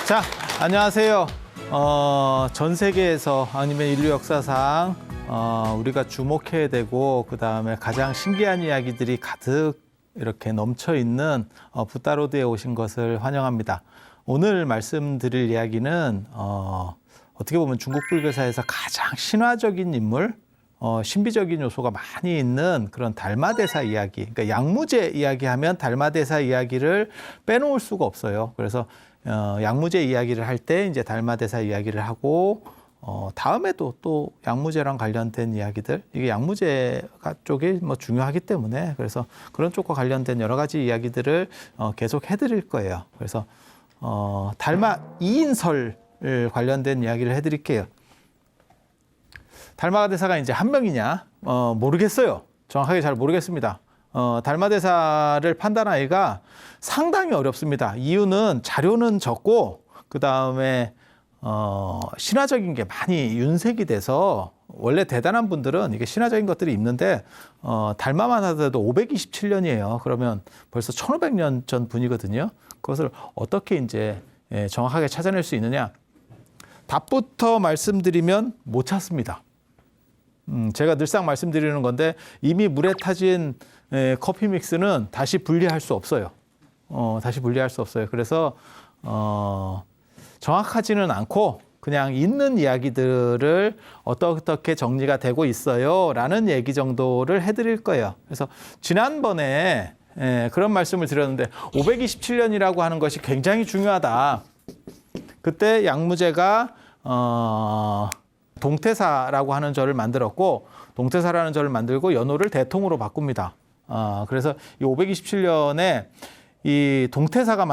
자, 안녕하세요. 전 세계에서 아니면 인류 역사상 우리가 주목해야 되고 그다음에 가장 신기한 이야기들이 가득 이렇게 넘쳐 있는 붓다로드에 오신 것을 환영합니다. 오늘 말씀드릴 이야기는 어떻게 보면 중국 불교사에서 가장 신화적인 인물, 신비적인 요소가 많이 있는 그런 달마대사 이야기. 그러니까 양무제 이야기하면 달마대사 이야기를 빼놓을 수가 없어요. 그래서 양무제 이야기를 할 때 이제 달마대사 이야기를 하고 다음에도 또 양무제랑 관련된 이야기들, 이게 양무제가 쪽이 뭐 중요하기 때문에 그래서 그런 쪽과 관련된 여러 가지 이야기들을 계속 해드릴 거예요. 그래서 달마 이인설 관련된 이야기를 해드릴게요. 달마대사가 이제 한 명이냐 모르겠어요. 정확하게 잘 모르겠습니다. 달마대사를 판단하기가 상당히 어렵습니다. 이유는 자료는 적고 그 다음에 신화적인 게 많이 윤색이 돼서 원래 대단한 분들은 이게 신화적인 것들이 있는데 달마만 하더라도 527년이에요. 그러면 벌써 1500년 전 분이거든요. 그것을 어떻게 이제 정확하게 찾아낼 수 있느냐? 답부터 말씀드리면 못 찾습니다. 제가 늘상 말씀드리는 건데 이미 물에 타진 커피 믹스는 다시 분리할 수 없어요. 다시 분리할 수 없어요. 그래서 정확하지는 않고 그냥 있는 이야기들을 어떻게 정리가 되고 있어요 라는 얘기 정도를 해드릴 거예요. 그래서 지난번에 그런 말씀을 드렸는데 527년이라고 하는 것이 굉장히 중요하다. 그때 양무제가 동태사라고 하는 절을 만들었고 동태사라는 절을 만들고 연호를 대통으로 바꿉니다. 그래서 이 527년에 이 동태사가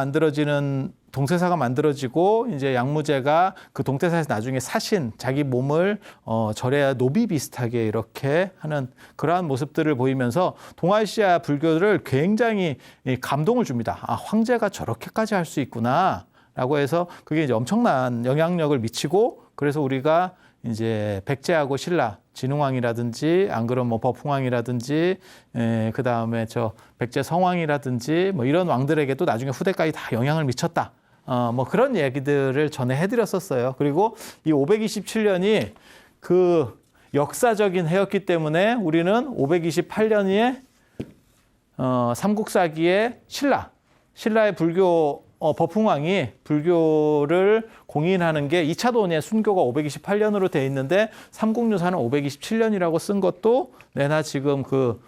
만들어지고 이제 양무제가 그 동태사에서 나중에 사신 자기 몸을 절에 노비 비슷하게 이렇게 하는 그러한 모습들을 보이면서 동아시아 불교를 굉장히 감동을 줍니다. 아, 황제가 저렇게까지 할 수 있구나라고 해서 그게 이제 엄청난 영향력을 미치고 그래서 우리가 이제 백제하고 신라, 진흥왕이라든지 안 그러면 뭐 법흥왕이라든지 그 다음에 저 백제 성왕이라든지 뭐 이런 왕들에게도 나중에 후대까지 다 영향을 미쳤다. 뭐 그런 얘기들을 전에 해드렸었어요. 그리고 이 527년이 그 역사적인 해였기 때문에 우리는 528년에 삼국사기에 신라의 불교 법흥왕이 불교를 공인하는 게 2차 도원의 순교가 528년으로 돼 있는데 삼국유사는 527년이라고 쓴 것도 내나 지금 그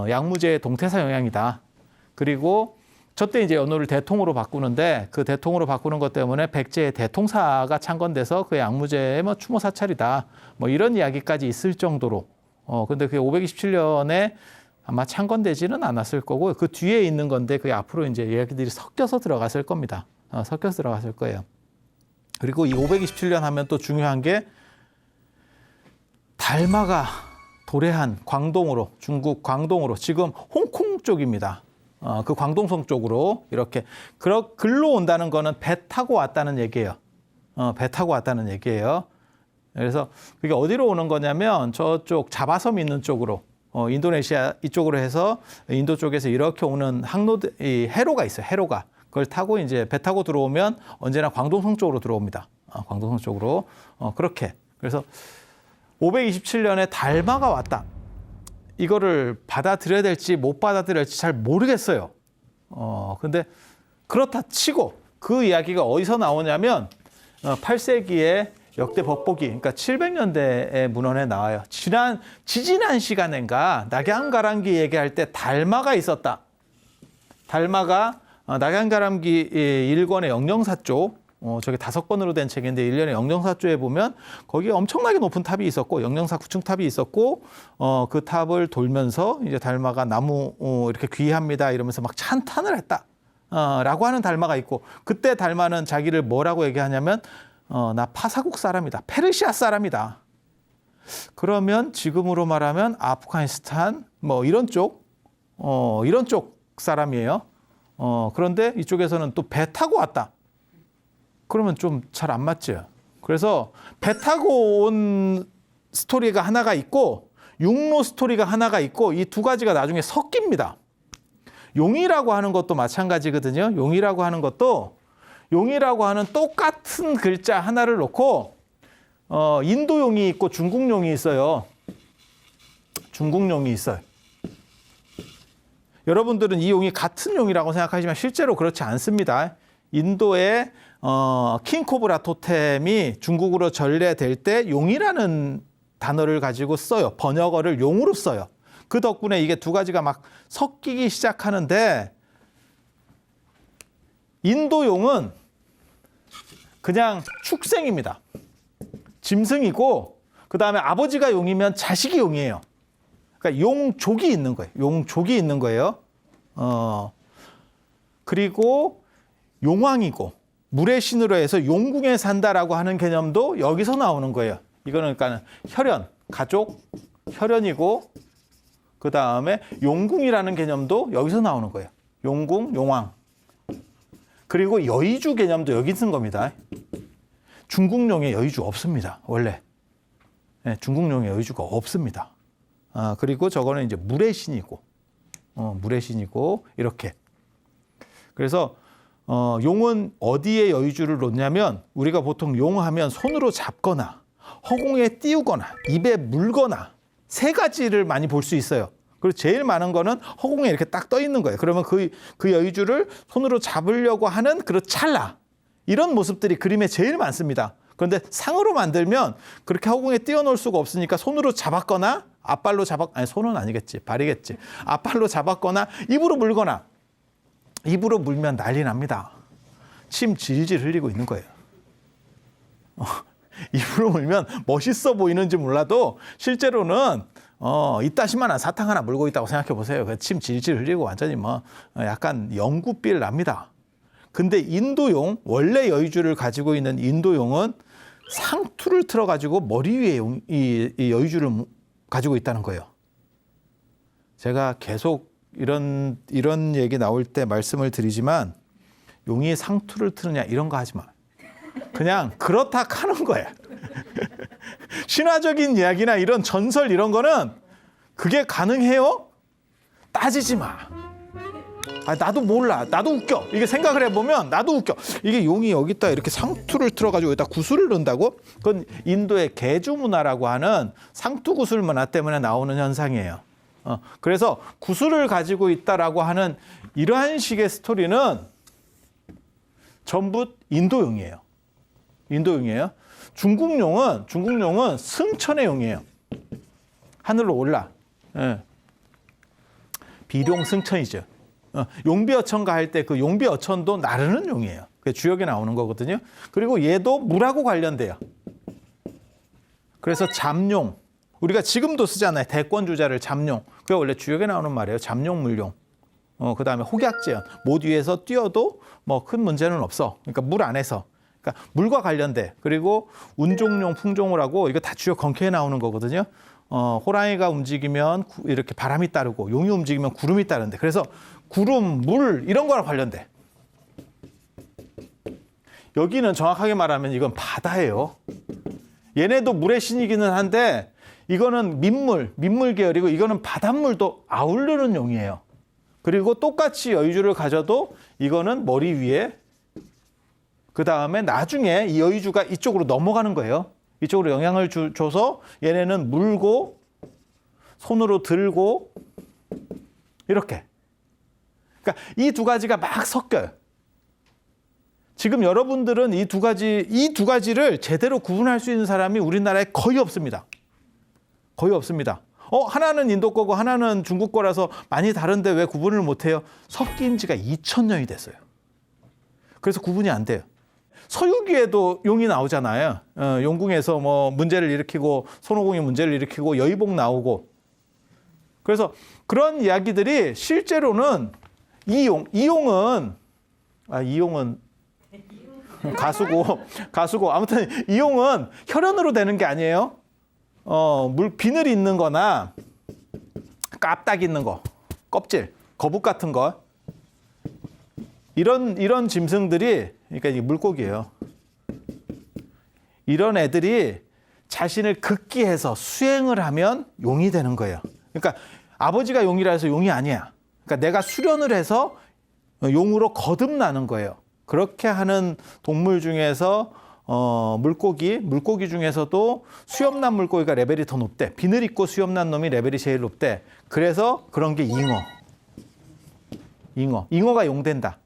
양무제의 동태사 영향이다. 그리고 저때 이제 연호를 대통으로 바꾸는데 그 대통으로 바꾸는 것 때문에 백제의 대통사가 창건돼서 그 양무제의 뭐 추모 사찰이다. 뭐 이런 이야기까지 있을 정도로 근데 그게 527년에 아마 창건되지는 않았을 거고 그 뒤에 있는 건데 그게 앞으로 이제 이야기들이 섞여서 들어갔을 겁니다. 섞여서 들어갔을 거예요. 그리고 이 527년 하면 또 중요한 게 달마가 도래한 광동으로 중국 광동으로 지금 홍콩 쪽입니다. 그 광동성 쪽으로 이렇게 글로 온다는 거는 배 타고 왔다는 얘기예요. 배 타고 왔다는 얘기예요. 그래서 그게 어디로 오는 거냐면 저쪽 자바섬 있는 쪽으로 인도네시아 이쪽으로 해서 인도 쪽에서 이렇게 오는 항로들, 이 해로가 있어요. 해로가. 그걸 타고 이제 배 타고 들어오면 언제나 광동성 쪽으로 들어옵니다. 광동성 쪽으로. 그렇게. 그래서 527년에 달마가 왔다. 이거를 받아들여야 될지 못 받아들여야 할지 잘 모르겠어요. 근데 그렇다 치고 그 이야기가 어디서 나오냐면 8세기에 역대 법보기, 그러니까 700년대의 문헌에 나와요. 지지난 시간인가 낙양가람기 얘기할 때 달마가 있었다. 달마가 낙양가람기 1권의 영령사 쪽, 저게 5권으로 된 책인데 1년의 영령사 쪽에 보면 거기에 엄청나게 높은 탑이 있었고 영령사 9층 탑이 있었고 그 탑을 돌면서 이제 달마가 나무 이렇게 귀합니다 이러면서 막 찬탄을 했다. 라고 하는 달마가 있고 그때 달마는 자기를 뭐라고 얘기하냐면 나 파사국 사람이다. 페르시아 사람이다. 그러면 지금으로 말하면 아프가니스탄 뭐 이런 쪽 사람이에요. 그런데 이쪽에서는 또 배 타고 왔다. 그러면 좀 잘 안 맞죠. 그래서 배 타고 온 스토리가 하나가 있고 육로 스토리가 하나가 있고 이 두 가지가 나중에 섞입니다. 용이라고 하는 것도 마찬가지거든요. 용이라고 하는 것도 용이라고 하는 똑같은 글자 하나를 놓고 인도용이 있고 중국용이 있어요. 중국용이 있어요. 여러분들은 이 용이 같은 용이라고 생각하지만 실제로 그렇지 않습니다. 인도의 킹코브라 토템이 중국으로 전래될 때 용이라는 단어를 가지고 써요. 번역어를 용으로 써요. 그 덕분에 이게 두 가지가 막 섞이기 시작하는데 인도용은 그냥 축생입니다. 짐승이고 그다음에 아버지가 용이면 자식이 용이에요. 그러니까 용족이 있는 거예요. 용족이 있는 거예요. 그리고 용왕이고 물의 신으로 해서 용궁에 산다라고 하는 개념도 여기서 나오는 거예요. 이거는 그러니까 혈연, 가족, 혈연이고 그다음에 용궁이라는 개념도 여기서 나오는 거예요. 용궁, 용왕. 그리고 여의주 개념도 여기 쓴 겁니다. 중국용에 여의주 없습니다. 원래. 네, 중국용에 여의주가 없습니다. 그리고 저거는 이제 물의 신이고, 물의 신이고, 이렇게. 그래서, 용은 어디에 여의주를 놓냐면, 우리가 보통 용하면 손으로 잡거나, 허공에 띄우거나, 입에 물거나, 세 가지를 많이 볼 수 있어요. 그리고 제일 많은 거는 허공에 이렇게 딱 떠 있는 거예요. 그러면 그 여의주를 손으로 잡으려고 하는 그런 찰나. 이런 모습들이 그림에 제일 많습니다. 그런데 상으로 만들면 그렇게 허공에 띄워놓을 수가 없으니까 손으로 잡았거나 앞발로 아니 손은 아니겠지. 발이겠지. 앞발로 잡았거나 입으로 물거나. 입으로 물면 난리 납니다. 침 질질 흘리고 있는 거예요. 입으로 물면 멋있어 보이는지 몰라도 실제로는 이따시만한 사탕 하나 물고 있다고 생각해 보세요. 침 질질 흘리고 완전히 뭐 약간 연구빌 납니다. 근데 인도용, 원래 여의주를 가지고 있는 인도용은 상투를 틀어가지고 머리 위에 이 여의주를 가지고 있다는 거예요. 제가 계속 이런 얘기 나올 때 말씀을 드리지만 용이 상투를 트느냐 이런 거 하지 마. 그냥 그렇다 하는 거야. 신화적인 이야기나 이런 전설 이런 거는 그게 가능해요? 따지지 마. 나도 몰라. 나도 웃겨. 이게 생각을 해보면 나도 웃겨. 이게 용이 여기다 이렇게 상투를 틀어가지고 여기다 구슬을 넣는다고? 그건 인도의 개주 문화라고 하는 상투 구슬 문화 때문에 나오는 현상이에요. 그래서 구슬을 가지고 있다라고 하는 이러한 식의 스토리는 전부 인도용이에요. 인도용이에요. 중국용은 승천의 용이에요. 하늘로 올라. 예. 비룡 승천이죠. 용비어천가 할 때 그 용비어천도 나르는 용이에요. 그게 주역에 나오는 거거든요. 그리고 얘도 물하고 관련돼요. 그래서 잠용. 우리가 지금도 쓰잖아요. 대권주자를 잠용. 그게 원래 주역에 나오는 말이에요. 잠용, 물용. 그다음에 혹약제연. 못 위에서 뛰어도 뭐 큰 문제는 없어. 그러니까 물 안에서. 그러니까 물과 관련돼. 그리고 운종용, 풍종을 하고 이거 다 주역 건캐에 나오는 거거든요. 호랑이가 움직이면 이렇게 바람이 따르고 용이 움직이면 구름이 따른대. 그래서 구름, 물 이런 거랑 관련돼. 여기는 정확하게 말하면 이건 바다예요. 얘네도 물의 신이기는 한데 이거는 민물 계열이고 이거는 바닷물도 아우르는 용이에요. 그리고 똑같이 여의주를 가져도 이거는 머리 위에 그 다음에 나중에 이 여의주가 이쪽으로 넘어가는 거예요. 이쪽으로 영향을 줘서 얘네는 물고 손으로 들고 이렇게. 그러니까 이 두 가지가 막 섞여요. 지금 여러분들은 이 두 가지를 제대로 구분할 수 있는 사람이 우리나라에 거의 없습니다. 거의 없습니다. 하나는 인도 거고 하나는 중국 거라서 많이 다른데 왜 구분을 못해요? 섞인 지가 2000년이 됐어요. 그래서 구분이 안 돼요. 서유기에도 용이 나오잖아요. 용궁에서 뭐 문제를 일으키고 손오공이 문제를 일으키고 여의봉 나오고. 그래서 그런 이야기들이 실제로는 이용은 가수고 아무튼 이용은 혈연으로 되는 게 아니에요. 비늘 있는 거나 깝딱 있는 거, 껍질, 거북 같은 거 이런 짐승들이 그러니까 이게 물고기예요. 이런 애들이 자신을 극기해서 수행을 하면 용이 되는 거예요. 그러니까 아버지가 용이라 해서 용이 아니야. 그러니까 내가 수련을 해서 용으로 거듭나는 거예요. 그렇게 하는 동물 중에서 물고기 중에서도 수염난 물고기가 레벨이 더 높대. 비늘 있고 수염난 놈이 레벨이 제일 높대. 그래서 그런 게 잉어가 용된다.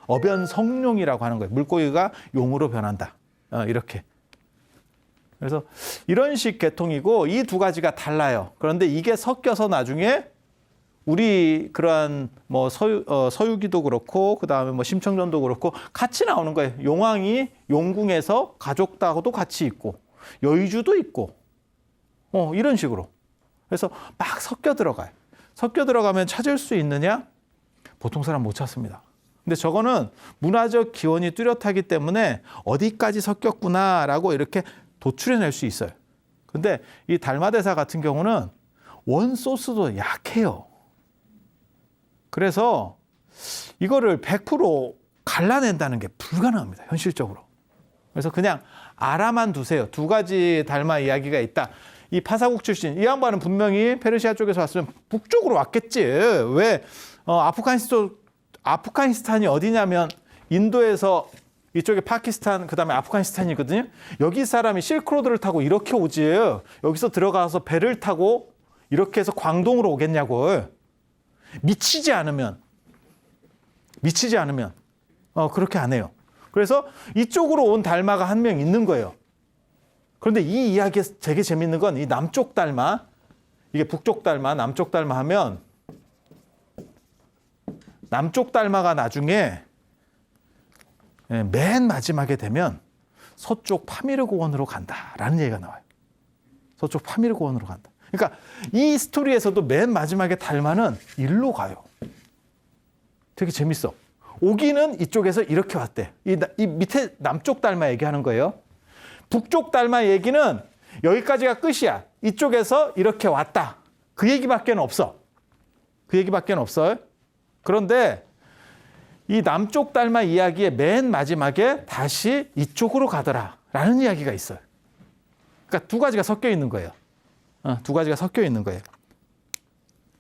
어변성룡이라고 하는 거예요. 물고기가 용으로 변한다. 이렇게. 그래서 이런 식 계통이고 이 두 가지가 달라요. 그런데 이게 섞여서 나중에 우리 그러한 뭐 서유기도 그렇고 그다음에 뭐 심청전도 그렇고 같이 나오는 거예요. 용왕이 용궁에서 가족하고도 같이 있고 여의주도 있고 이런 식으로. 그래서 막 섞여 들어가요. 섞여 들어가면 찾을 수 있느냐? 보통 사람 못 찾습니다. 근데 저거는 문화적 기원이 뚜렷하기 때문에 어디까지 섞였구나라고 이렇게 도출해낼 수 있어요. 근데 이 달마대사 같은 경우는 원 소스도 약해요. 그래서 이거를 100% 갈라낸다는 게 불가능합니다. 현실적으로. 그래서 그냥 알아만 두세요. 두 가지 달마 이야기가 있다. 이 파사국 출신, 이 양반은 분명히 페르시아 쪽에서 왔으면 북쪽으로 왔겠지. 왜 아프가니스탄이 어디냐면 인도에서 이쪽에 파키스탄, 그다음에 아프가니스탄이거든요. 여기 사람이 실크로드를 타고 이렇게 오지. 여기서 들어가서 배를 타고 이렇게 해서 광동으로 오겠냐고. 미치지 않으면 그렇게 안 해요. 그래서 이쪽으로 온 달마가 한 명 있는 거예요. 그런데 이 이야기 되게 재밌는 건 이 남쪽 달마, 이게 북쪽 달마, 남쪽 달마 하면 남쪽 달마가 나중에 맨 마지막에 되면 서쪽 파미르고원으로 간다라는 얘기가 나와요. 서쪽 파미르고원으로 간다. 그러니까 이 스토리에서도 맨 마지막에 달마는 일로 가요. 되게 재밌어. 오기는 이쪽에서 이렇게 왔대. 이 밑에 남쪽 달마 얘기하는 거예요. 북쪽 달마 얘기는 여기까지가 끝이야. 이쪽에서 이렇게 왔다. 그 얘기밖에 없어. 그런데 이 남쪽 달마 이야기의 맨 마지막에 다시 이쪽으로 가더라라는 이야기가 있어요. 그러니까 두 가지가 섞여 있는 거예요.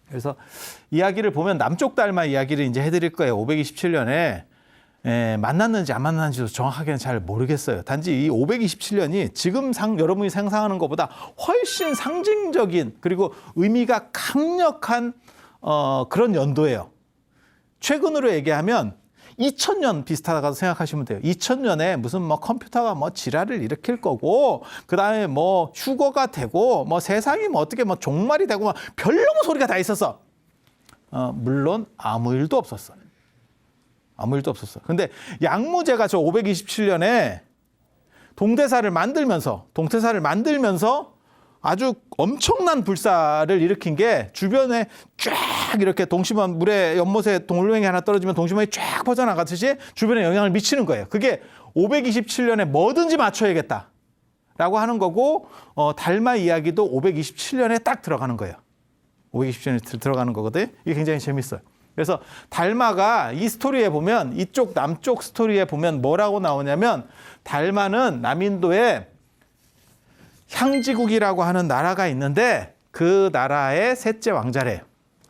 그래서 이야기를 보면 남쪽 달마 이야기를 이제 해드릴 거예요. 527년에 만났는지 안 만났는지도 정확하게는 잘 모르겠어요. 단지 이 527년이 지금 여러분이 상상하는 것보다 훨씬 상징적인 그리고 의미가 강력한 그런 연도예요. 최근으로 얘기하면 2000년 비슷하다고 생각하시면 돼요. 2000년에 무슨 뭐 컴퓨터가 뭐 지랄을 일으킬 거고, 그 다음에 뭐 휴거가 되고, 뭐 세상이 뭐 어떻게 뭐 종말이 되고, 막 별로무 소리가 다 있었어. 물론 아무 일도 없었어요. 근데 양무제가 저 527년에 동태사를 만들면서 아주 엄청난 불사를 일으킨 게 주변에 쫙 이렇게 동심원 물에 연못에 동물맹이 하나 떨어지면 동심원이 쫙 퍼져나가듯이 주변에 영향을 미치는 거예요. 그게 527년에 뭐든지 맞춰야겠다라고 하는 거고 달마 이야기도 527년에 딱 들어가는 거예요. 527년에 들어가는 거거든요. 이게 굉장히 재밌어요. 그래서 달마가 이 스토리에 보면 이쪽 남쪽 스토리에 보면 뭐라고 나오냐면 달마는 남인도에 향지국이라고 하는 나라가 있는데 그 나라의 셋째 왕자래요.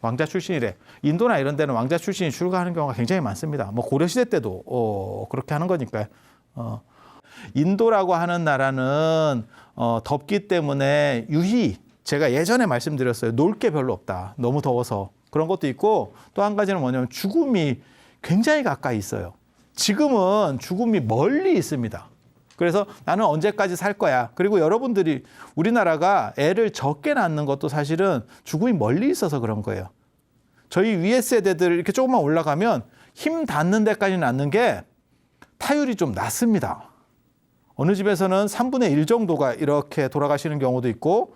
왕자 출신이래. 인도나 이런 데는 왕자 출신이 출가하는 경우가 굉장히 많습니다. 뭐 고려시대 때도 그렇게 하는 거니까요. 인도라고 하는 나라는 덥기 때문에 유희, 제가 예전에 말씀드렸어요. 놀 게 별로 없다. 너무 더워서. 그런 것도 있고 또 한 가지는 뭐냐면 죽음이 굉장히 가까이 있어요. 지금은 죽음이 멀리 있습니다. 그래서 나는 언제까지 살 거야. 그리고 여러분들이 우리나라가 애를 적게 낳는 것도 사실은 죽음이 멀리 있어서 그런 거예요. 저희 위에 세대들 이렇게 조금만 올라가면 힘 닿는 데까지 낳는 게 타율이 좀 낮습니다. 어느 집에서는 3분의 1 정도가 이렇게 돌아가시는 경우도 있고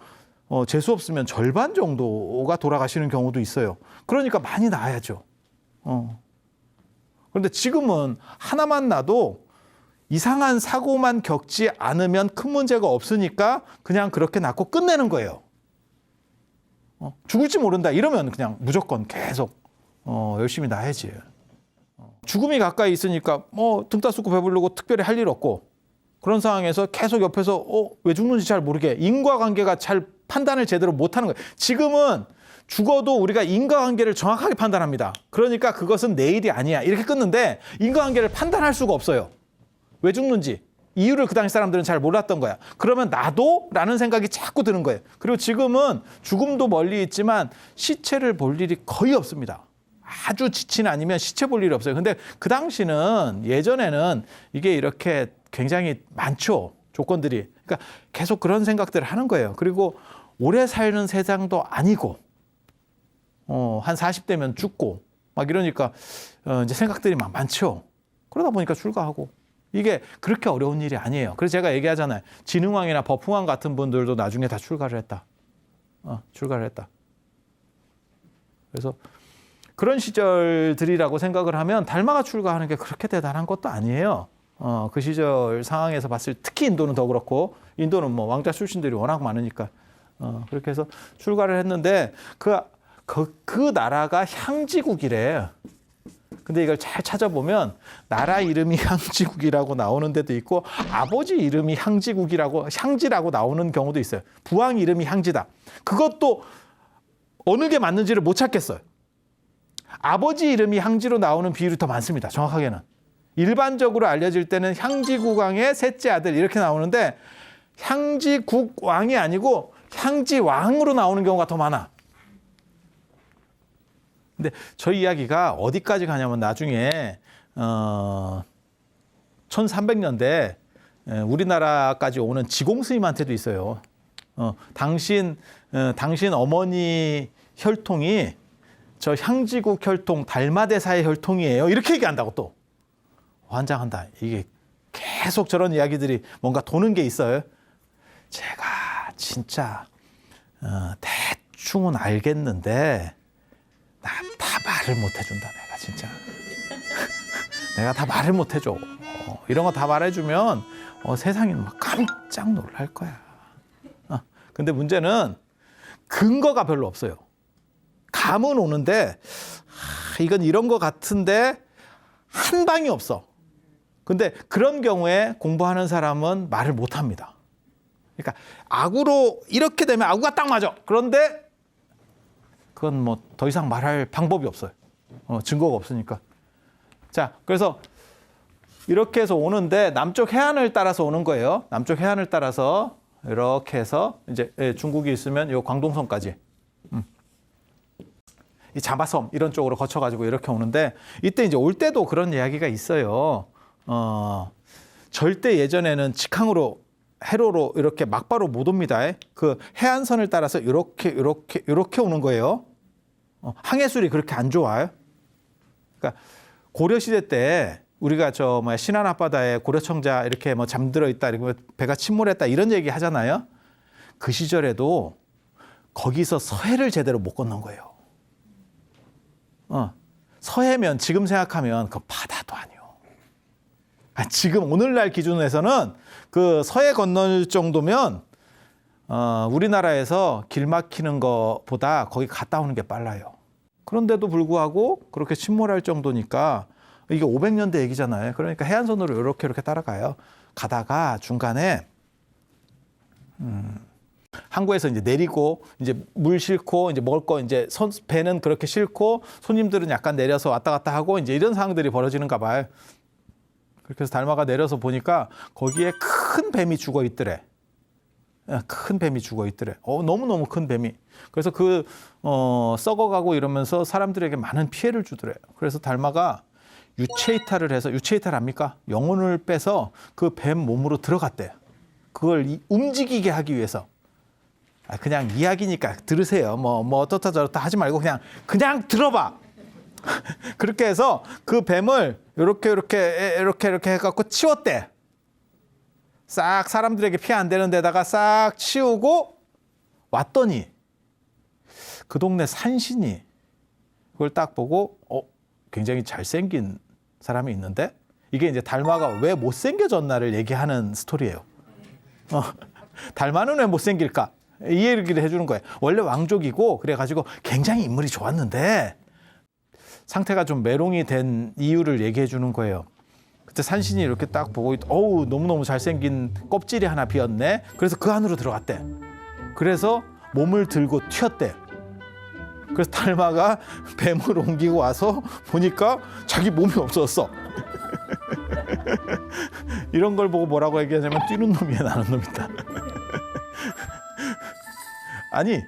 재수 없으면 절반 정도가 돌아가시는 경우도 있어요. 그러니까 많이 낳아야죠. 그런데 지금은 하나만 낳아도 이상한 사고만 겪지 않으면 큰 문제가 없으니까 그냥 그렇게 낳고 끝내는 거예요. 죽을지 모른다 이러면 그냥 무조건 계속 열심히 낳아야지. 죽음이 가까이 있으니까 등 따숩고 배부르고 특별히 할 일 없고 그런 상황에서 계속 옆에서 왜 죽는지 잘 모르게 인과관계가 잘 판단을 제대로 못하는 거예요. 지금은 죽어도 우리가 인과관계를 정확하게 판단합니다. 그러니까 그것은 내 일이 아니야. 이렇게 끊는데 인과관계를 판단할 수가 없어요. 왜 죽는지. 이유를 그 당시 사람들은 잘 몰랐던 거야. 그러면 나도? 라는 생각이 자꾸 드는 거예요. 그리고 지금은 죽음도 멀리 있지만 시체를 볼 일이 거의 없습니다. 아주 지친 아니면 시체 볼 일이 없어요. 근데 그 당시는 예전에는 이게 이렇게 굉장히 많죠. 조건들이. 그러니까 계속 그런 생각들을 하는 거예요. 그리고 오래 사는 세상도 아니고 한 40대면 죽고 막 이러니까 이제 생각들이 막 많죠. 그러다 보니까 출가하고 이게 그렇게 어려운 일이 아니에요. 그래서 제가 얘기하잖아요. 진흥왕이나 버풍왕 같은 분들도 나중에 다 출가를 했다. 출가를 했다. 그래서 그런 시절들이라고 생각을 하면 달마가 출가하는 게 그렇게 대단한 것도 아니에요. 그 시절 상황에서 봤을 때 특히 인도는 더 그렇고 인도는 뭐 왕자 출신들이 워낙 많으니까 그렇게 해서 출가를 했는데 그 나라가 향지국이래. 근데 이걸 잘 찾아보면 나라 이름이 향지국이라고 나오는 데도 있고 아버지 이름이 향지라고 나오는 경우도 있어요. 부왕 이름이 향지다. 그것도 어느 게 맞는지를 못 찾겠어요. 아버지 이름이 향지로 나오는 비율이 더 많습니다. 정확하게는. 일반적으로 알려질 때는 향지국왕의 셋째 아들 이렇게 나오는데 향지국왕이 아니고 향지왕으로 나오는 경우가 더 많아. 근데 저희 이야기가 어디까지 가냐면 나중에 1300년대 우리나라까지 오는 지공스님한테도 있어요. 당신 어머니 혈통이 저 향지국 혈통 달마대사의 혈통이에요. 이렇게 얘기한다고 또. 환장한다. 이게 계속 저런 이야기들이 뭔가 도는 게 있어요. 제가 진짜 대충은 알겠는데 나 다 말을 못 해준다. 내가 진짜. 내가 다 말을 못 해줘. 이런 거 다 말해주면 세상이 막 깜짝 놀랄 거야. 근데 문제는 근거가 별로 없어요. 감은 오는데 이건 이런 거 같은데 한 방이 없어. 근데 그런 경우에 공부하는 사람은 말을 못 합니다. 그러니까 악으로 이렇게 되면 악우가 딱 맞아. 그런데 그건 뭐 더 이상 말할 방법이 없어요. 증거가 없으니까. 자, 그래서 이렇게 해서 오는데 남쪽 해안을 따라서 오는 거예요. 남쪽 해안을 따라서 이렇게 해서 이제 중국이 있으면 요 광동성까지. 이 자바섬 이런 쪽으로 거쳐가지고 이렇게 오는데 이때 이제 올 때도 그런 이야기가 있어요. 절대 예전에는 직항으로 해로로 이렇게 막바로 못 옵니다. 그 해안선을 따라서 이렇게 오는 거예요. 항해술이 그렇게 안 좋아요. 그러니까 고려 시대 때 우리가 신안 앞바다에 고려청자 이렇게 뭐 잠들어 있다, 이렇게 배가 침몰했다 이런 얘기 하잖아요. 그 시절에도 거기서 서해를 제대로 못 건넌 거예요. 서해면 지금 생각하면 그 바다도 아니요. 지금 오늘날 기준에서는 그 서해 건널 정도면 우리나라에서 길 막히는 것보다 거기 갔다 오는 게 빨라요. 그런데도 불구하고 그렇게 침몰할 정도니까 이게 500년대 얘기잖아요. 그러니까 해안선으로 이렇게 따라가요. 가다가 중간에 항구에서 이제 내리고 이제 물 싣고 이제 먹을 거 이제 배는 그렇게 싣고 손님들은 약간 내려서 왔다 갔다 하고 이제 이런 상황들이 벌어지는가 봐요. 그렇게 해서 달마가 내려서 보니까 거기에 큰 뱀이 죽어 있더래. 큰 뱀이 죽어 있더래. 너무너무 큰 뱀이. 그래서 썩어가고 이러면서 사람들에게 많은 피해를 주더래. 그래서 달마가 유체이탈을 해서, 유체이탈 압니까? 영혼을 빼서 그 뱀 몸으로 들어갔대. 그걸 움직이게 하기 위해서. 그냥 이야기니까 들으세요. 뭐 어떻다 저렇다 하지 말고 그냥 들어봐. 그렇게 해서 그 뱀을 이렇게 해갖고 치웠대. 싹 사람들에게 피해 안 되는 데다가 싹 치우고 왔더니 그 동네 산신이 그걸 딱 보고 굉장히 잘생긴 사람이 있는데 이게 이제 달마가 왜 못생겨졌나를 얘기하는 스토리예요. 달마는 왜 못생길까? 이 얘기를 해주는 거예요. 원래 왕족이고 그래가지고 굉장히 인물이 좋았는데 상태가 좀 메롱이 된 이유를 얘기해 주는 거예요. 그때 산신이 이렇게 딱 보고 너무너무 잘생긴 껍질이 하나 비었네. 그래서 그 안으로 들어갔대. 그래서 몸을 들고 튀었대. 그래서 달마가 뱀을 옮기고 와서 보니까 자기 몸이 없어졌어. 이런 걸 보고 뭐라고 얘기하냐면 뛰는 놈이야, 나는 놈이다. 아니,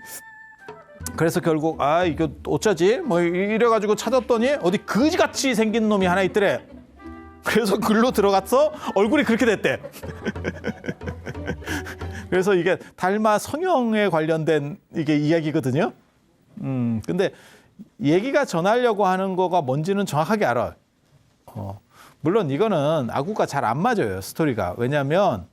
그래서 결국 이거 어쩌지? 뭐 이래가지고 찾았더니 어디 그지같이 생긴 놈이 하나 있더래. 그래서 글로 들어가서 얼굴이 그렇게 됐대. 그래서 이게 달마 성형에 관련된 이게 이야기거든요. 근데 얘기가 전하려고 하는 거가 뭔지는 정확하게 알아요. 물론 이거는 아구가 잘 안 맞아요, 스토리가. 왜냐하면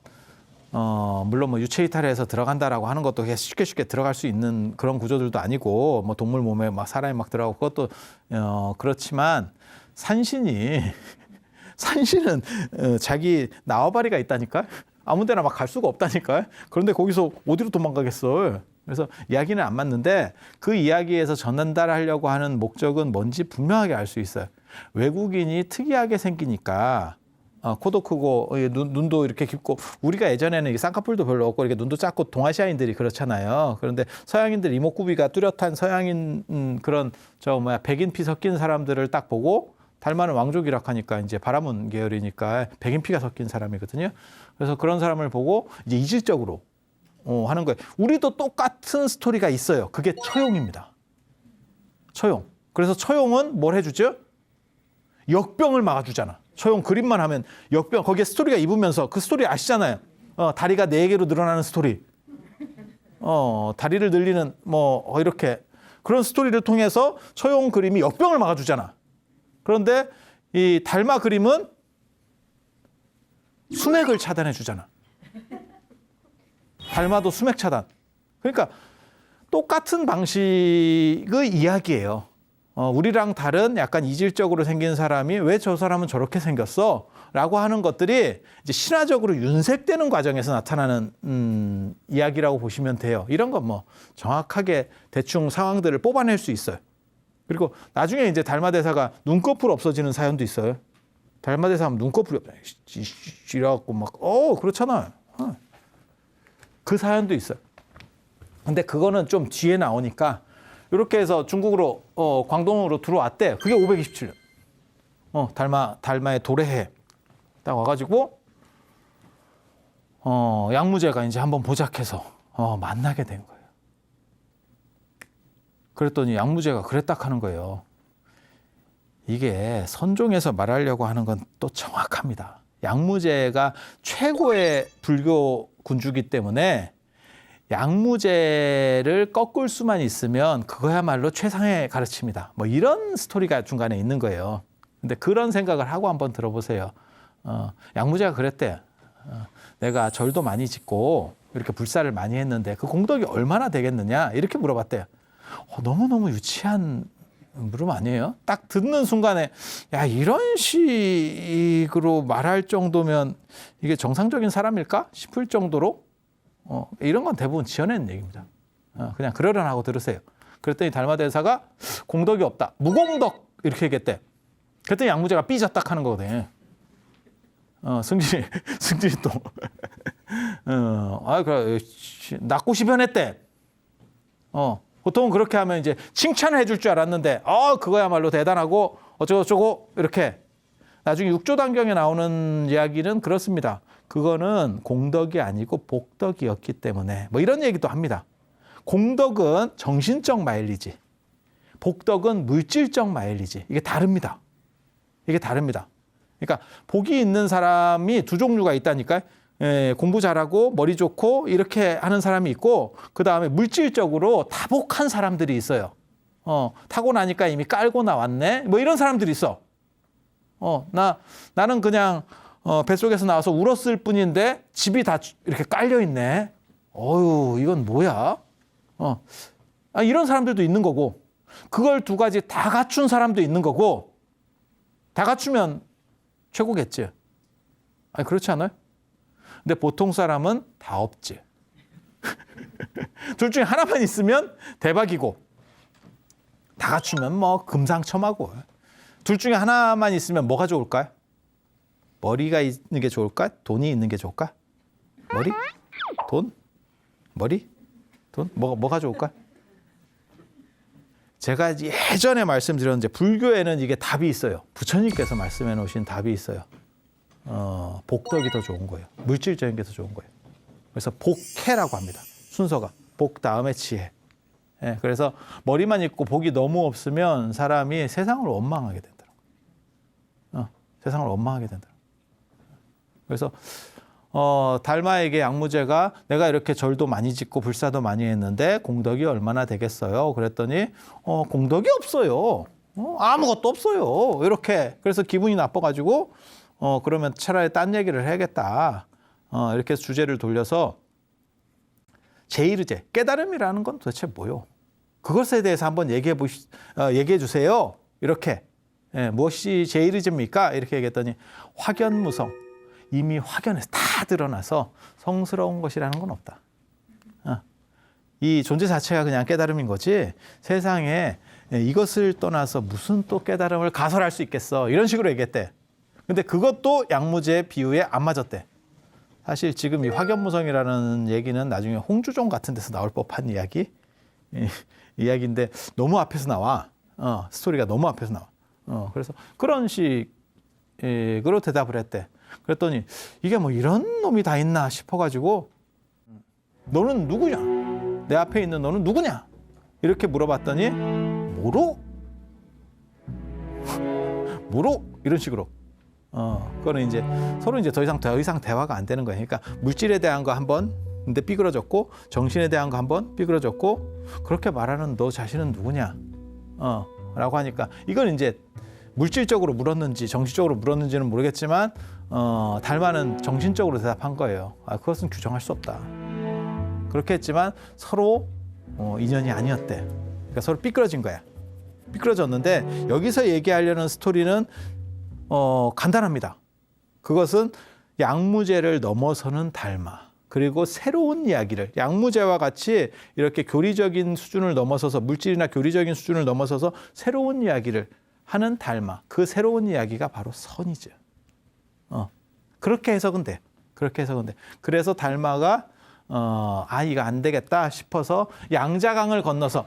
물론 뭐 유체 이탈해서 들어간다라고 하는 것도 쉽게 들어갈 수 있는 그런 구조들도 아니고, 뭐 동물 몸에 막 사람이 막 들어가고 그것도 그렇지만 산신은 자기縄張리가 있다니까. 아무데나 막 갈 수가 없다니까. 그런데 거기서 어디로 도망가겠어. 그래서 이야기는 안 맞는데 그 이야기에서 전달하려고 하는 목적은 뭔지 분명하게 알 수 있어요. 외국인이 특이하게 생기니까 코도 크고 눈도 이렇게 깊고, 우리가 예전에는 쌍꺼풀도 별로 없고 이렇게 눈도 작고 동아시아인들이 그렇잖아요. 그런데 서양인들 이목구비가 뚜렷한 서양인 그런 백인 피 섞인 사람들을 딱 보고, 달마는 왕족이라 하니까 이제 바라문 계열이니까 백인 피가 섞인 사람이거든요. 그래서 그런 사람을 보고 이제 이질적으로 하는 거예요. 우리도 똑같은 스토리가 있어요. 그게 처용입니다. 처용. 그래서 처용은 뭘 해주죠? 역병을 막아주잖아. 처용 그림만 하면 역병, 거기에 스토리가 입으면서, 그 스토리 아시잖아요. 다리가 4개로 늘어나는 스토리. 다리를 늘리는 이렇게 그런 스토리를 통해서 처용 그림이 역병을 막아주잖아. 그런데 이 달마 그림은 수맥을 차단해 주잖아. 달마도 수맥 차단. 그러니까 똑같은 방식의 이야기예요. 우리랑 다른 약간 이질적으로 생긴 사람이 왜 저 사람은 저렇게 생겼어? 라고 하는 것들이 이제 신화적으로 윤색되는 과정에서 나타나는 이야기라고 보시면 돼요. 이런 건 뭐 정확하게 대충 상황들을 뽑아낼 수 있어요. 그리고 나중에 이제 달마 대사가 눈꺼풀 없어지는 사연도 있어요. 달마 대사 하면 눈꺼풀이 이래갖고 막 그렇잖아요. 그 사연도 있어요. 근데 그거는 좀 뒤에 나오니까 이렇게 해서 중국으로 광동으로 들어왔대. 그게 527년. 달마의 도래해 딱 와가지고 양무제가 이제 한번 보작해서 만나게 된 거예요. 그랬더니 양무제가 그랬다 하는 거예요. 이게 선종에서 말하려고 하는 건 또 정확합니다. 양무제가 최고의 불교 군주기 때문에 양무제를 꺾을 수만 있으면 그거야말로 최상의 가르침이다. 뭐 이런 스토리가 중간에 있는 거예요. 근데 그런 생각을 하고 한번 들어보세요. 양무제가 그랬대. 내가 절도 많이 짓고 이렇게 불사를 많이 했는데 그 공덕이 얼마나 되겠느냐 이렇게 물어봤대요. 너무너무 유치한 물음 아니에요? 딱 듣는 순간에 야, 이런 식으로 말할 정도면 이게 정상적인 사람일까 싶을 정도로 이런 건 대부분 지어낸 얘기입니다. 그냥 그러려나하고 들으세요. 그랬더니 달마대사가 공덕이 없다. 무공덕 이렇게 얘기했대. 그랬더니 양무제가 삐졌다 하는 거거든. 승진이 또 그래 낙고시 변했대. 보통은 그렇게 하면 이제 칭찬을 해줄 줄 알았는데 그거야말로 대단하고 어쩌고저쩌고 이렇게. 나중에 육조단경에 나오는 이야기는 그렇습니다. 그거는 공덕이 아니고 복덕이었기 때문에 뭐 이런 얘기도 합니다. 공덕은 정신적 마일리지, 복덕은 물질적 마일리지. 이게 다릅니다. 그러니까 복이 있는 사람이 두 종류가 있다니까요. 공부 잘하고 머리 좋고 이렇게 하는 사람이 있고, 그 다음에 물질적으로 다복한 사람들이 있어요. 타고 나니까 이미 깔고 나왔네. 뭐 이런 사람들이 있어. 나는 그냥 뱃속에서 나와서 울었을 뿐인데 집이 다 이렇게 깔려 있네. 이건 뭐야? 이런 사람들도 있는 거고, 그걸 두 가지 다 갖춘 사람도 있는 거고, 다 갖추면 최고겠지. 그렇지 않아요? 근데 보통 사람은 다 없지. 둘 중에 하나만 있으면 대박이고, 다 갖추면 뭐 금상첨화고. 둘 중에 하나만 있으면 뭐가 좋을까요? 머리가 있는 게 좋을까? 돈이 있는 게 좋을까? 머리? 돈? 머리? 돈? 뭐가 좋을까? 제가 예전에 말씀드렸는데 불교에는 이게 답이 있어요. 부처님께서 말씀해 놓으신 답이 있어요. 복덕이 더 좋은 거예요. 물질적인 게 더 좋은 거예요. 그래서 복해라고 합니다. 순서가 복 다음에 지혜. 예, 그래서 머리만 있고 복이 너무 없으면 사람이 세상을 원망하게 된다는 거예요. 세상을 원망하게 된다. 그래서 달마에게 양무제가 내가 이렇게 절도 많이 짓고 불사도 많이 했는데 공덕이 얼마나 되겠어요? 그랬더니 공덕이 없어요. 아무것도 없어요. 이렇게 그래서 기분이 나빠가지고 그러면 차라리 딴 얘기를 해야겠다. 이렇게 주제를 돌려서 제일의제 깨달음이라는 건 도대체 뭐요? 그것에 대해서 한번 얘기해 주세요. 이렇게 무엇이 제일의제입니까? 이렇게 얘기했더니 확연무성. 이미 확연해서 다 드러나서 성스러운 것이라는 건 없다. 이 존재 자체가 그냥 깨달음인 거지 세상에 이것을 떠나서 무슨 또 깨달음을 가설할 수 있겠어. 이런 식으로 얘기했대. 근데 그것도 양무제의 비유에 안 맞았대. 사실 지금 이 확연무성이라는 얘기는 나중에 홍주종 같은 데서 나올 법한 이야기인데 너무 앞에서 나와. 스토리가 너무 앞에서 나와. 그래서 그런 식으로 대답을 했대. 그랬더니 이게 뭐 이런 놈이 다 있나 싶어가지고 너는 누구냐? 내 앞에 있는 너는 누구냐? 이렇게 물어봤더니 뭐로? 뭐로? 이런 식으로. 그거는 이제 서로 이제 더 이상 대화가 안 되는 거예요. 그러니까 물질에 대한 거 한 번, 근데 삐그러졌고 정신에 대한 거 한 번 삐그러졌고 그렇게 말하는 너 자신은 누구냐? 라고 하니까 이건 이제 물질적으로 물었는지 정신적으로 물었는지는 모르겠지만 달마는 정신적으로 대답한 거예요. 그것은 규정할 수 없다. 그렇게 했지만 서로 인연이 아니었대. 그러니까 서로 삐그러진 거야. 삐그러졌는데 여기서 얘기하려는 스토리는 간단합니다. 그것은 양무제를 넘어서는 달마. 그리고 새로운 이야기를 양무제와 같이 이렇게 교리적인 수준을 넘어서서 물질이나 교리적인 수준을 넘어서서 새로운 이야기를 하는 달마. 그 새로운 이야기가 바로 선이죠. 그렇게 해석은 돼. 그렇게 해석은 돼. 그래서 달마가 이거 안 되겠다 싶어서 양자강을 건너서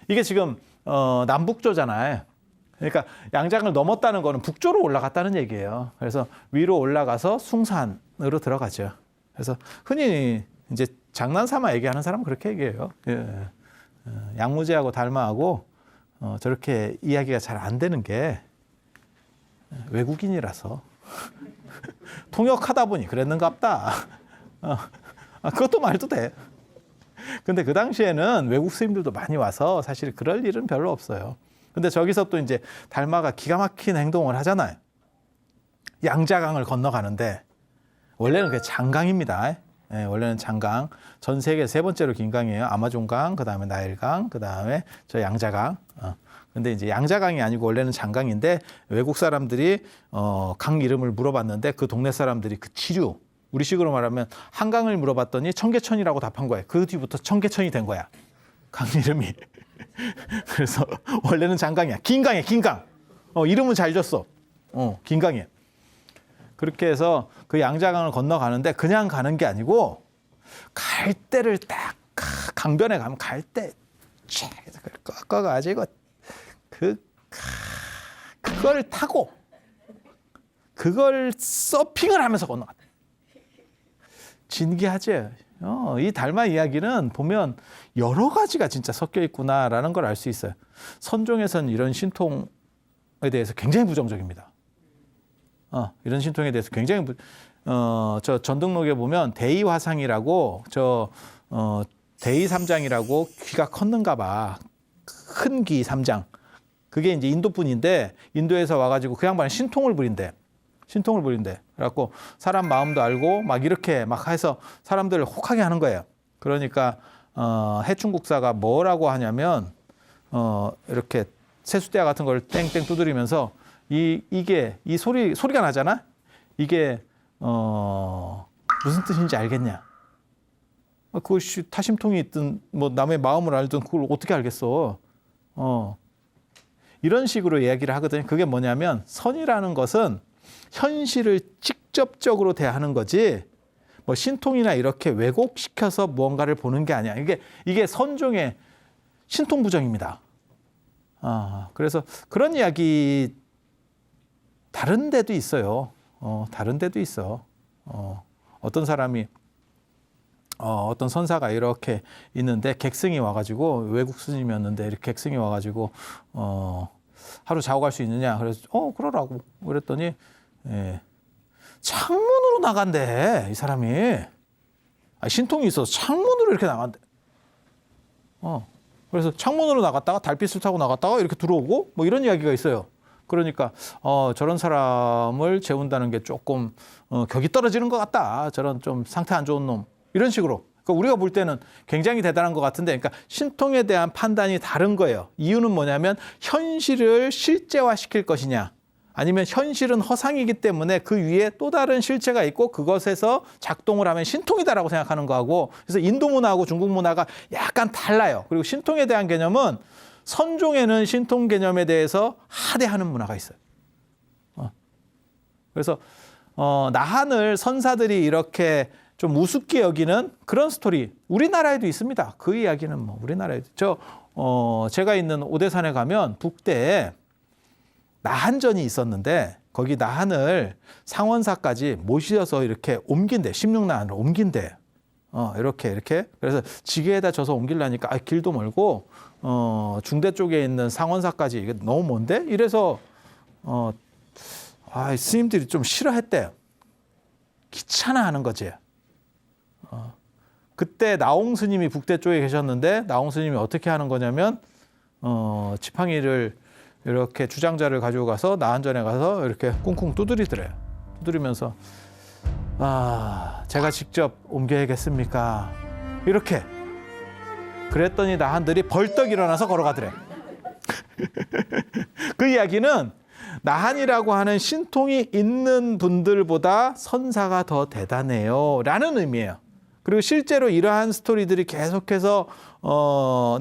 이게 지금 남북조잖아요. 그러니까 양자강을 넘었다는 거는 북조로 올라갔다는 얘기예요. 그래서 위로 올라가서 숭산으로 들어가죠. 그래서 흔히 이제 장난삼아 얘기하는 사람은 그렇게 얘기해요. 양무제하고 달마하고 저렇게 이야기가 잘 안 되는 게 외국인이라서 통역하다 보니 그랬는갑다. 그것도 말도 돼. 근데 그 당시에는 외국 스님들도 많이 와서 사실 그럴 일은 별로 없어요. 근데 저기서 또 이제 달마가 기가 막힌 행동을 하잖아요. 양자강을 건너가는데 원래는 그게 장강입니다. 원래는 장강. 전 세계 세 번째로 긴 강이에요. 아마존강, 그 다음에 나일강, 그 다음에 저 양자강. 근데 이제 양자강이 아니고 원래는 장강인데 외국 사람들이 강 이름을 물어봤는데 그 동네 사람들이 그 지류, 우리식으로 말하면 한강을 물어봤더니 청계천이라고 답한 거예요. 그 뒤부터 청계천이 된 거야. 강 이름이. 그래서 원래는 장강이야. 긴 강이야, 긴 강. 이름은 잘 줬어. 긴 강이야. 그렇게 해서 그 양자강을 건너가는데 그냥 가는 게 아니고 갈대를 딱 강변에 가면 갈대 꺾어가지고 그걸 타고 그걸 서핑을 하면서 건너갔대. 진기하지. 이 달마 이야기는 보면 여러 가지가 진짜 섞여 있구나라는 걸 알 수 있어요. 선종에서는 이런 신통에 대해서 굉장히 부정적입니다. 이런 신통에 대해서 굉장히 저 전등록에 보면 대의화상이라고 대의삼장이라고 귀가 컸는가 봐. 큰 귀 삼장. 그게 이제 인도 분인데 인도에서 와가지고 그 양반은 신통을 부린대. 신통을 부린대. 그래갖고 사람 마음도 알고 막 이렇게 막 해서 사람들을 혹하게 하는 거예요. 그러니까 해충국사가 뭐라고 하냐면 이렇게 세숫대야 같은 걸 땡땡 두드리면서 이게 이 소리가 나잖아. 이게 무슨 뜻인지 알겠냐? 그것이 타심통이 있든 뭐 남의 마음을 알든 그걸 어떻게 알겠어? 이런 식으로 이야기를 하거든요. 그게 뭐냐면 선이라는 것은 현실을 직접적으로 대하는 거지. 뭐 신통이나 이렇게 왜곡시켜서 무언가를 보는 게 아니야. 이게 선종의 신통부정입니다. 그래서 그런 이야기 다른 데도 있어요. 다른 데도 있어. 어떤 사람이 어떤 선사가 이렇게 있는데 객승이 와가지고 외국 스님이었는데 이렇게 객승이 와가지고 하루 자고 갈 수 있느냐? 그래서 그러라고 그랬더니 창문으로 나간대 이 사람이. 신통이 있어서 창문으로 이렇게 나간대. 그래서 창문으로 나갔다가 달빛을 타고 나갔다가 이렇게 들어오고 뭐 이런 이야기가 있어요. 그러니까 저런 사람을 재운다는 게 조금 격이 떨어지는 것 같다. 저런 좀 상태 안 좋은 놈. 이런 식으로. 그러니까 우리가 볼 때는 굉장히 대단한 것 같은데, 그러니까 신통에 대한 판단이 다른 거예요. 이유는 뭐냐면 현실을 실제화시킬 것이냐, 아니면 현실은 허상이기 때문에 그 위에 또 다른 실체가 있고 그것에서 작동을 하면 신통이다라고 생각하는 거하고, 그래서 인도 문화하고 중국 문화가 약간 달라요. 그리고 신통에 대한 개념은 선종에는 신통 개념에 대해서 하대하는 문화가 있어요. 그래서 나한을 선사들이 이렇게 좀 우습게 여기는 그런 스토리 우리나라에도 있습니다. 그 이야기는 뭐 우리나라에도 제가 있는 오대산에 가면 북대에 나한전이 있었는데 거기 나한을 상원사까지 모셔서 이렇게 옮긴대. 16나한으로 옮긴대. 이렇게 그래서 지게에다 져서 옮기려니까 길도 멀고 중대 쪽에 있는 상원사까지 이게 너무 먼데 이래서 스님들이 좀 싫어했대요. 귀찮아하는 거지. 그때 나홍 스님이 북대 쪽에 계셨는데 나홍 스님이 어떻게 하는 거냐면 지팡이를 이렇게 주장자를 가지고 가서 나한전에 가서 이렇게 쿵쿵 두드리더래요. 두드리면서 제가 직접 옮겨야겠습니까? 이렇게 그랬더니 나한들이 벌떡 일어나서 걸어가더래. 그 이야기는 나한이라고 하는 신통이 있는 분들보다 선사가 더 대단해요 라는 의미예요. 그리고 실제로 이러한 스토리들이 계속해서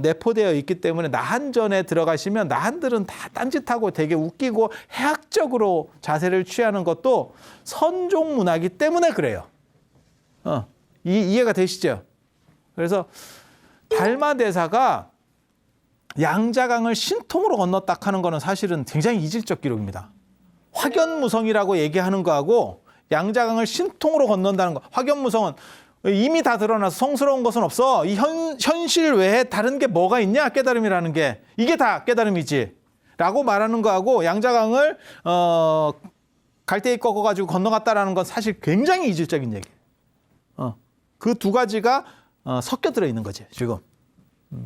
내포되어 있기 때문에 나한전에 들어가시면 나한들은 다 딴짓하고 되게 웃기고 해학적으로 자세를 취하는 것도 선종 문화이기 때문에 그래요. 이해가 되시죠? 그래서 달마대사가 양자강을 신통으로 건넜다 하는 거는 사실은 굉장히 이질적 기록입니다. 확연무성이라고 얘기하는 거하고 양자강을 신통으로 건넌다는 거. 확연무성은 이미 다 드러나서 성스러운 것은 없어. 이 현실 외에 다른 게 뭐가 있냐? 깨달음이라는 게. 이게 다 깨달음이지. 라고 말하는 거하고 양자강을 갈대에 꺾어가지고 건너갔다라는 건 사실 굉장히 이질적인 얘기예요. 그 두 가지가 섞여 들어있는 거지 지금.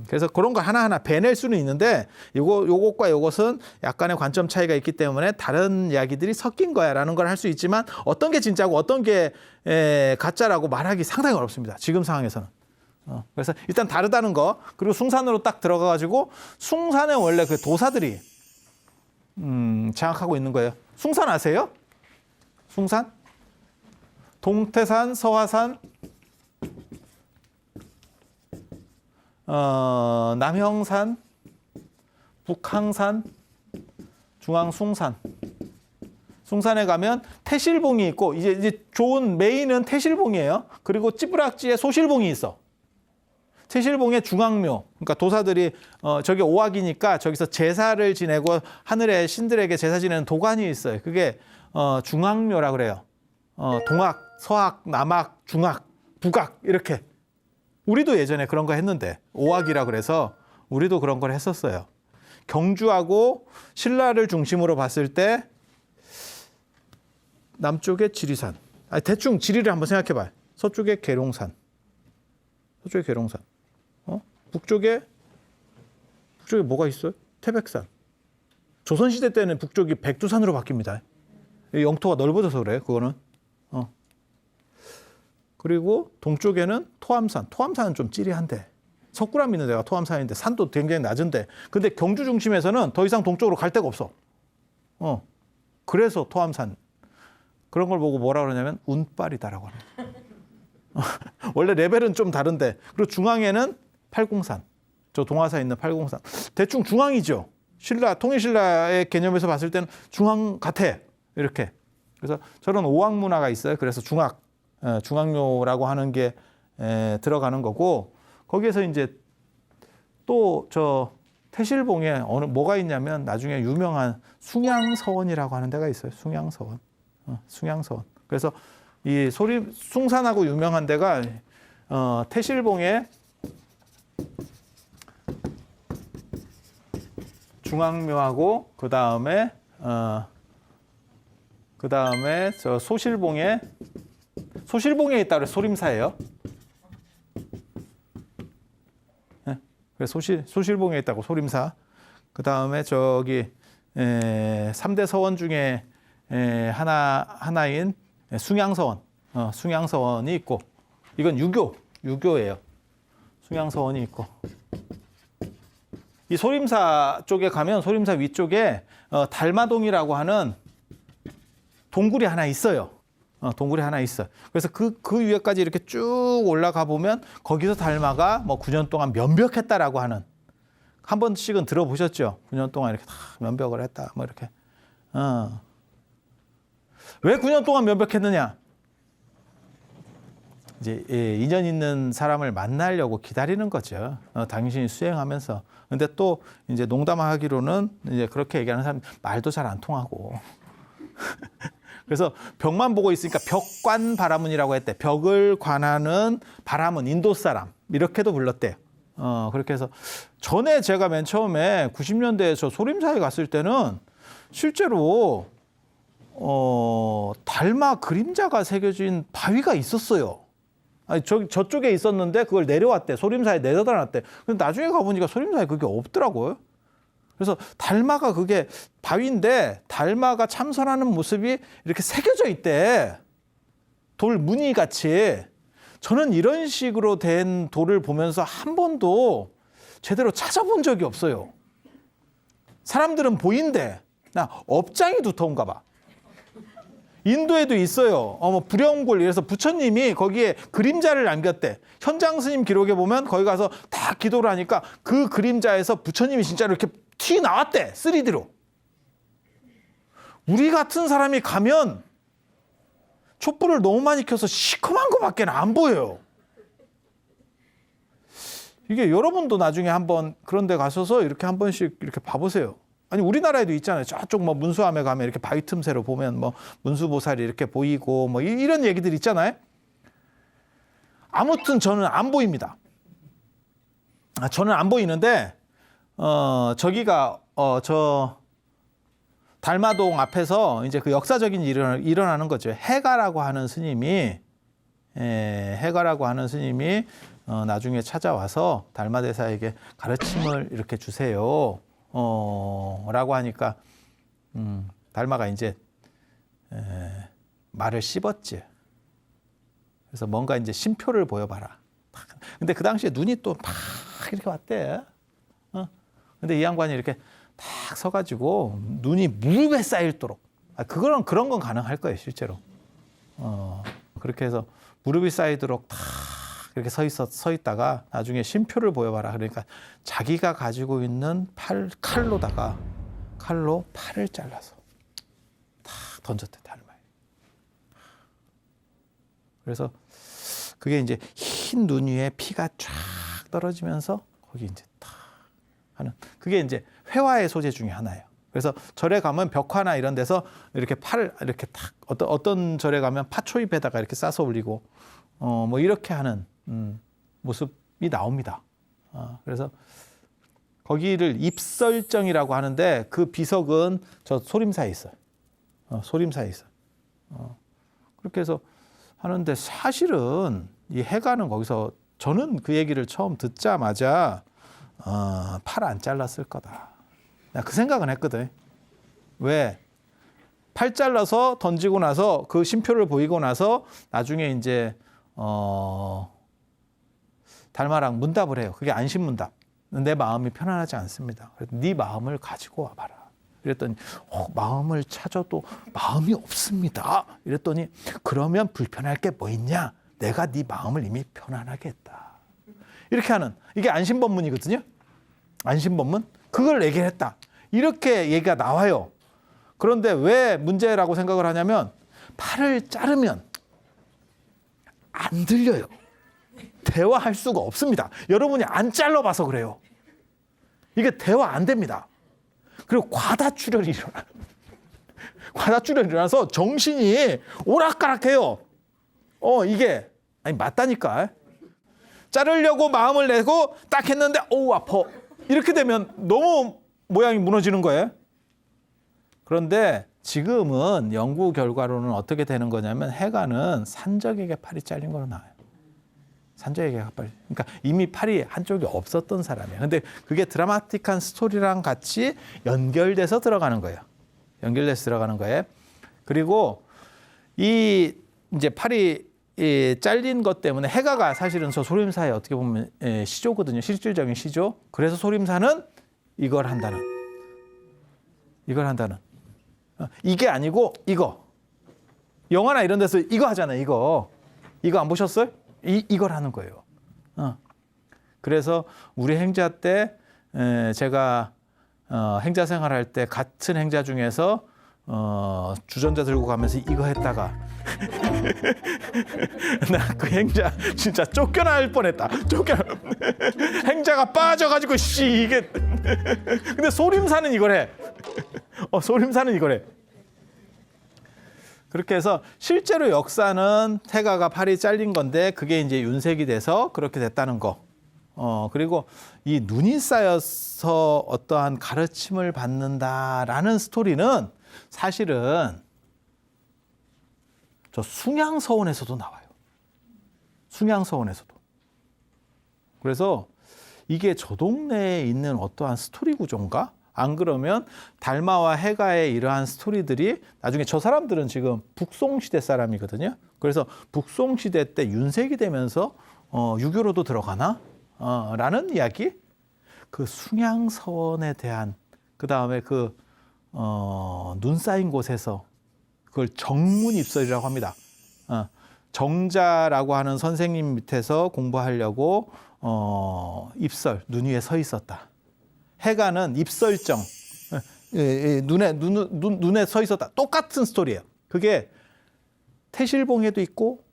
그래서 그런 거 하나하나 배낼 수는 있는데 요것과 요것은 약간의 관점 차이가 있기 때문에 다른 이야기들이 섞인 거야라는 걸 할 수 있지만 어떤 게 진짜고 어떤 게 가짜라고 말하기 상당히 어렵습니다. 지금 상황에서는. 그래서 일단 다르다는 거. 그리고 숭산으로 딱 들어가가지고 숭산에 원래 그 도사들이 장악하고 있는 거예요. 숭산 아세요? 숭산? 동태산, 서화산, 남형산, 북항산, 중앙숭산. 숭산에 가면 태실봉이 있고 이제 좋은 메인은 태실봉이에요. 그리고 찌부락지에 소실봉이 있어. 태실봉에 중앙묘. 그러니까 도사들이 저기 오악이니까 저기서 제사를 지내고 하늘의 신들에게 제사 지내는 도관이 있어요. 그게 중앙묘라 그래요. 동악, 서악, 남악, 중악, 북악 이렇게. 우리도 예전에 그런 거 했는데 오악이라 그래서 우리도 그런 걸 했었어요. 경주하고 신라를 중심으로 봤을 때 남쪽에 지리산. 대충 지리를 한번 생각해 봐요. 서쪽에 계룡산. 북쪽에 뭐가 있어요? 태백산. 조선시대 때는 북쪽이 백두산으로 바뀝니다. 영토가 넓어져서 그래요. 그거는. 그리고 동쪽에는 토암산. 토암산은 좀 찌리한데. 석굴암 있는 데가 토암산인데 산도 굉장히 낮은데. 근데 경주 중심에서는 더 이상 동쪽으로 갈 데가 없어. 그래서 토암산. 그런 걸 보고 뭐라 그러냐면 운빨이다라고 하는. 원래 레벨은 좀 다른데. 그리고 중앙에는 팔공산. 저 동화사에 있는 팔공산. 대충 중앙이죠. 통일신라의 개념에서 봤을 때는 중앙 같아. 이렇게. 그래서 저런 오악 문화가 있어요. 그래서 중앙묘라고 하는 게 들어가는 거고, 거기에서 이제 또 저 태실봉에 뭐가 있냐면 나중에 유명한 숭양서원이라고 하는 데가 있어요. 숭양서원. 숭양서원. 그래서 이 숭산하고 유명한 데가 태실봉에 중앙묘하고 그다음에 저 소실봉에 있다 그래. 소림사예요. 네. 그래서 소실봉에 있다고 소림사. 그다음에 저기 3대 서원 중에 하나인 숭양서원. 숭양서원이 있고 이건 유교예요. 숭양서원이 있고 이 소림사 쪽에 가면 소림사 위쪽에 달마동이라고 하는 동굴이 하나 있어요. 동굴이 하나 있어. 그래서 그 위에까지 이렇게 쭉 올라가 보면 거기서 달마가 뭐 9년 동안 면벽했다라고 하는 한 번씩은 들어보셨죠? 9년 동안 이렇게 다 면벽을 했다. 뭐 이렇게. 왜 9년 동안 면벽했느냐? 이제 인연 있는 사람을 만나려고 기다리는 거죠. 당신이 수행하면서. 근데 또 이제 농담하기로는 이제 그렇게 얘기하는 사람 말도 잘 안 통하고. 그래서 벽만 보고 있으니까 벽관 바라문이라고 했대. 벽을 관하는 바라문, 인도 사람. 이렇게도 불렀대요. 그렇게 해서 전에 제가 맨 처음에 90년대에 저 소림사에 갔을 때는 실제로 달마 그림자가 새겨진 바위가 있었어요. 아니, 저쪽에 있었는데 그걸 내려왔대. 소림사에 내려다 놨대. 근데 나중에 가보니까 소림사에 그게 없더라고요. 그래서 달마가 그게 바위인데 달마가 참선하는 모습이 이렇게 새겨져 있대. 돌 무늬 같이. 저는 이런 식으로 된 돌을 보면서 한 번도 제대로 찾아본 적이 없어요. 사람들은 보인대. 나 업장이 두터운가 봐. 인도에도 있어요. 뭐 불영골 이래서 부처님이 거기에 그림자를 남겼대. 현장 스님 기록에 보면 거기 가서 다 기도를 하니까 그 그림자에서 부처님이 진짜로 이렇게 튀 나왔대. 3D로. 우리 같은 사람이 가면 촛불을 너무 많이 켜서 시커먼 거밖에 안 보여요. 이게 여러분도 나중에 한번 그런 데 가셔서 이렇게 한 번씩 이렇게 봐보세요. 아니 우리나라에도 있잖아요. 저쪽 뭐 문수암에 가면 이렇게 바위 틈새로 보면 뭐 문수보살이 이렇게 보이고 뭐 이런 얘기들 있잖아요. 아무튼 저는 안 보입니다. 저는 안 보이는데 저기가 저 달마동 앞에서 이제 그 역사적인 일이 일어나는 거죠. 해가라고 하는 스님이 나중에 찾아와서 달마대사에게 가르침을 이렇게 주세요. 라고 하니까 달마가 이제 말을 씹었지. 그래서 뭔가 이제 심표를 보여봐라. 근데 그 당시에 눈이 또 막 이렇게 왔대. 근데 이 양반이 이렇게 딱 서가지고 눈이 무릎에 쌓일도록. 그런 건 가능할 거예요, 실제로. 그렇게 해서 무릎이 쌓이도록 딱 이렇게 서 있다가 나중에 심표를 보여봐라. 그러니까 자기가 가지고 있는 칼로 팔을 잘라서 탁 던졌대, 달마에. 그래서 그게 이제 흰 눈 위에 피가 쫙 떨어지면서 거기 이제 탁 하는 그게 이제 회화의 소재 중에 하나예요. 그래서 절에 가면 벽화나 이런 데서 이렇게 팔을 이렇게 탁 어떤 절에 가면 파초잎에다가 이렇게 싸서 올리고 뭐 이렇게 하는 모습이 나옵니다. 그래서 거기를 입설정이라고 하는데 그 비석은 저 소림사에 있어요. 소림사에 있어요. 그렇게 해서 하는데 사실은 이 해가는 거기서 저는 그 얘기를 처음 듣자마자 팔 안 잘랐을 거다. 나 그 생각은 했거든. 왜? 팔 잘라서 던지고 나서 그 심표를 보이고 나서 나중에 이제 달마랑 문답을 해요. 그게 안심문답. 내 마음이 편안하지 않습니다. 그래서 네 마음을 가지고 와봐라. 이랬더니 마음을 찾아도 마음이 없습니다. 이랬더니 그러면 불편할 게 뭐 있냐? 내가 네 마음을 이미 편안하게 했다. 이렇게 하는 이게 안심법문이거든요. 안심법문. 그걸 얘기를 했다. 이렇게 얘기가 나와요. 그런데 왜 문제라고 생각을 하냐면 팔을 자르면 안 들려요. 대화할 수가 없습니다. 여러분이 안 잘라봐서 그래요. 이게 대화 안 됩니다. 그리고 과다출혈이 일어나요. 과다출혈이 일어나서 정신이 오락가락해요. 이게 아니 맞다니까. 자르려고 마음을 내고 딱 했는데 어우 아파. 이렇게 되면 너무 모양이 무너지는 거예요. 그런데 지금은 연구 결과로는 어떻게 되는 거냐면 해가는 산적에게 팔이 잘린 거로 나와요. 산적에게 팔이. 그러니까 이미 팔이 한쪽이 없었던 사람이에요. 근데 그게 드라마틱한 스토리랑 같이 연결돼서 들어가는 거예요. 연결돼서 들어가는 거예요. 그리고 이 이제 팔이 잘린 것 때문에 해가가 사실은 저 소림사의 어떻게 보면 시조거든요. 실질적인 시조. 그래서 소림사는 이걸 한다는. 이게 아니고 이거. 영화나 이런 데서 이거 하잖아요. 이거 안 보셨어요? 이걸 하는 거예요. 그래서 우리 행자 때 제가 행자 생활할 때 같은 행자 중에서 주전자 들고 가면서 이거 했다가 나 그 행자 진짜 쫓겨날 뻔했다. 행자가 빠져가지고 이게 근데 소림사는 이걸 해. 소림사는 이걸 해. 그렇게 해서 실제로 역사는 태가가 팔이 잘린 건데 그게 이제 윤색이 돼서 그렇게 됐다는 거. 그리고 이 눈이 쌓여서 어떠한 가르침을 받는다라는 스토리는 사실은 저 숭양서원에서도 나와요. 숭양서원에서도. 그래서 이게 저 동네에 있는 어떠한 스토리 구조인가? 안 그러면 달마와 해가의 이러한 스토리들이 나중에 저 사람들은 지금 북송시대 사람이거든요. 그래서 북송시대 때 윤색이 되면서 유교로도 들어가나? 라는 이야기. 그 숭양서원에 대한 그다음에 눈 쌓인 곳에서 그걸 정문입설이라고 합니다. 정자라고 하는 선생님 밑에서 공부하려고 입설, 눈 위에 서 있었다. 해가는 입설정, 눈에 서 있었다. 똑같은 스토리예요. 그게 태실봉에도 있고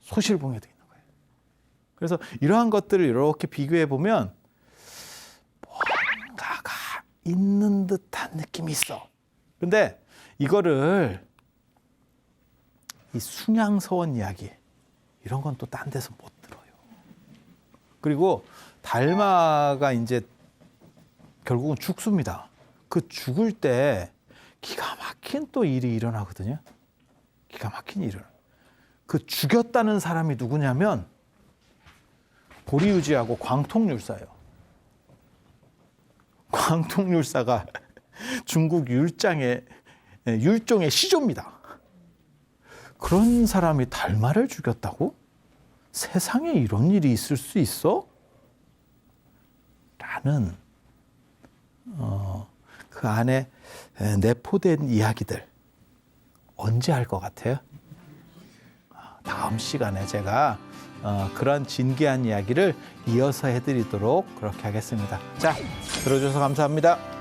소실봉에도 있는 거예요. 그래서 이러한 것들을 이렇게 비교해 보면 뭔가가 있는 듯한 느낌이 있어. 근데 이거를 이 숭양서원 이야기 이런 건 또 딴 데서 못 들어요. 그리고 달마가 이제 결국은 죽습니다. 그 죽을 때 기가 막힌 또 일이 일어나거든요. 기가 막힌 일을. 그 죽였다는 사람이 누구냐면 보리유지하고 광통률사예요. 광통률사가 중국 율종의 시조입니다. 그런 사람이 달마를 죽였다고? 세상에 이런 일이 있을 수 있어? 라는 그 안에 내포된 이야기들 언제 할 것 같아요? 다음 시간에 제가 그런 진귀한 이야기를 이어서 해드리도록 그렇게 하겠습니다. 자, 들어주셔서 감사합니다.